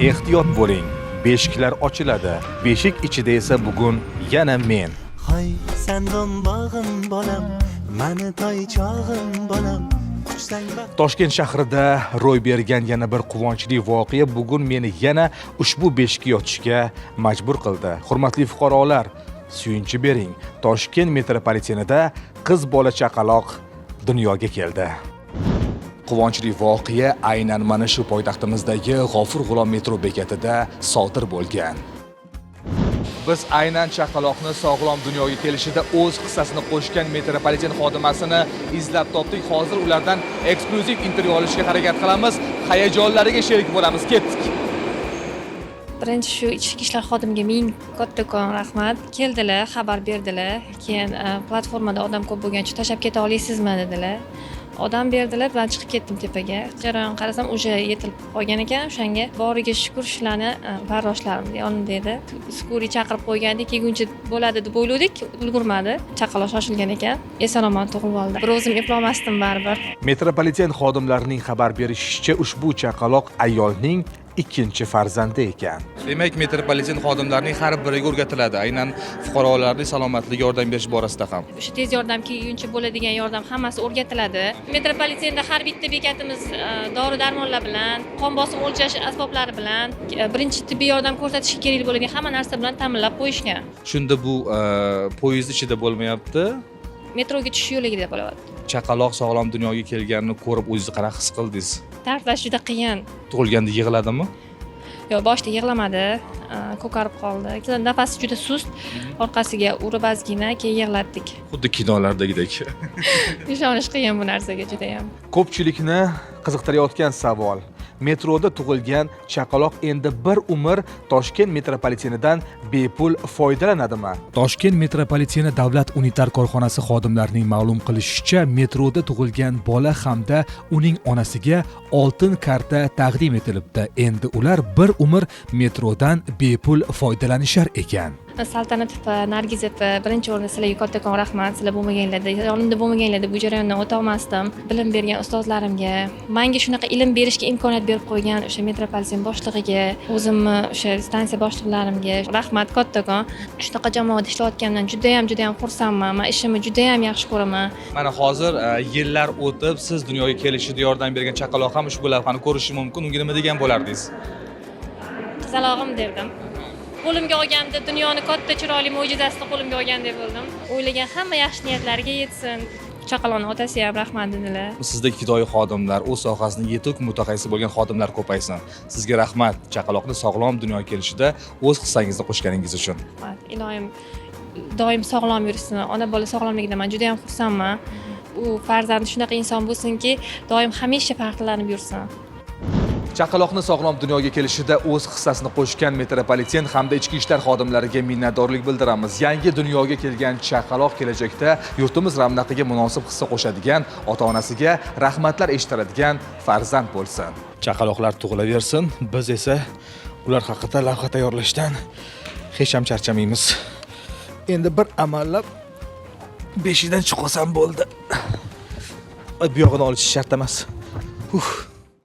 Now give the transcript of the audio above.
Ehtiyot bo'ling. Beshiklar ochiladi. Beshik ichida esa bugun yana men. Hay sendon bağım bolam, mani toy chog'im bolam. Toshkent shahrida ro'y bergan yana bir quvonchli voqea bugun meni yana ushbu beshikka yotishga majbur qildi. Hurmatli fuqarolar, suyunchi bering. Toshkent metropolitenida qiz bola chaqaloq dunyoga keldi. Quvonchli voqea aynan mana shu poytaxtimizdagi G'ofur G'ulom metro bekatida sodir bo'lgan. Biz aynan chaqaloqni sog'lom dunyoga kelishida o'z hissasini qo'shgan metropoliten xodimasini izlab topdik. Hozir ulardan eksklyuziv intervyu olishga harakat qilamiz. Hayajonlariga sherik bo'lamiz. Ketdik. Birinchi shu ichki ishlar xodimiga ming kattakon rahmat. Keldilar, xabar berdilar. Keyin platformada odam ko'p bo'lgancha tashlab keta olaysizmi dedilar. Odam berdilar, bilan chiqib ketdim tepaga. Jarayon qarasam, o'sha yetilib qolgan ekan. O'shanga boriga shukr shularni farroshlarim yonimda edi. Skuri chaqirib qo'ygandik, kelguncha bo'ladi deb o'yladik, ulgurmadi. Chaqaloq shoshilgan ekan. Eson-omon tug'ilib oldi. Bir o'zim eplolmasdim baribir. Metropoliten xodimlarining xabar berishicha, ushbu chaqaloq ayolning ikkinchi farzandi ekan. Demak, metropoliten xodimlarining har biriga o'rgatiladi, aynan fuqarolarning salomatligiga yordam berish borasida ham. O'sha tez yordam kelguncha bo'ladigan yordam hammasi o'rgatiladi. Metropolitenda har bitta bekatimiz dori-darmonlar bilan, qon bosim o'lchash asboblari bilan, birinchi tibbiy yordam ko'rsatishga kerak bo'ladigan hamma narsa bilan ta'minlab qo'yishgan. Shunda bu poyezd ichida bo'lmayapti. Metroga tushish yo'ligida bo'lyapti. Chaqaloq sog'lom dunyoga kelganini ko'rib o'zingizni qanaqa his qildingiz? Ta'riflash juda qiyin. Tug'ilganda yig'ladimi? Yo'q, boshida yig'lamadi, ko'karib qoldi. Nafasi juda sust, orqasiga urib ozgina, keyin yig'latdik. Xuddi kinolardagidek. Ishonish qiyin bu narsaga juda ham. Ko'pchilikni qiziqtirayotgan savol. Metroda tug'ilgan chaqaloq endi bir umr Toshkent metropolitenidan bepul foydalanadimi? Toshkent metropoliteni davlat unitar korxonasi xodimlarining ma'lum qilishicha, metroda tug'ilgan bola hamda uning onasiga oltin karta taqdim etilibdi. Endi ular bir umr metrodan bepul foydalanishar ekan. Saltanat va Nargiz opa, birinchi o'rinda sizlarga kattakon rahmat. Sizlar bo'lmaganlarda, yonimda bo'lmaganlarda bu jarayondan o'ta olmasdim. Bilim bergan ustozlarimga, menga shunaqa ilm berishga imkoniyat berib qo'ygan o'sha metropoliten boshlig'iga, o'zimni o'sha stansiya boshliqlarimga rahmat kattakon. Shunaqa jamoada ishlayotganimdan juda ham xursandman. Men ishimni juda ham yaxshi ko'raman. Mana hozir yillar o'tib, siz dunyoga kelishida yordam bergan chaqaloq ham ushbu lavhani ko'rishi mumkin. Unga nima degan bo'lardingiz? Qizalog'im derdim. Qo'limga olganda dunyoni katta chiroyli mo'jizasini qo'limga olgandek bo'ldim. O'ylagan hamma yaxshi niyatlariga yetsin. Chaqaloqning otasi ham rahmat dedilar. Sizdek fidoyi xodimlar, o'z sohasida yetuk mutaxassis bo'lgan xodimlar ko'paysin. Sizga rahmat, chaqaloqni sog'lom dunyoga kelishida o'z hissangizni qo'shganingiz uchun. Iloyim doim sog'lom yursin. Ona bola sog'lomligidan men juda ham xursandman. U farzandi shunaqa inson bo'lsinki, doim hamisha faxrlanib yursin. Chaqaloqni sog'lom dunyoga kelishida o'z hissasini qo'shgan metropoliten hamda ichki ishlar xodimlariga minnatdorlik bildiramiz. Yangi dunyoga kelgan chaqaloq kelajakda yurtimiz ravnaqiga munosib hissa qo'shadigan, ota-onasiga rahmatlar eshittiradigan farzand bo'lsin. Chaqaloqlar tug'ilaversin, biz esa ular haqida lavha tayyorlashdan hech ham charchamaymiz. Endi bir amallab beshidan chiqsam bo'ldi. Bu yog'ini olish shart emas.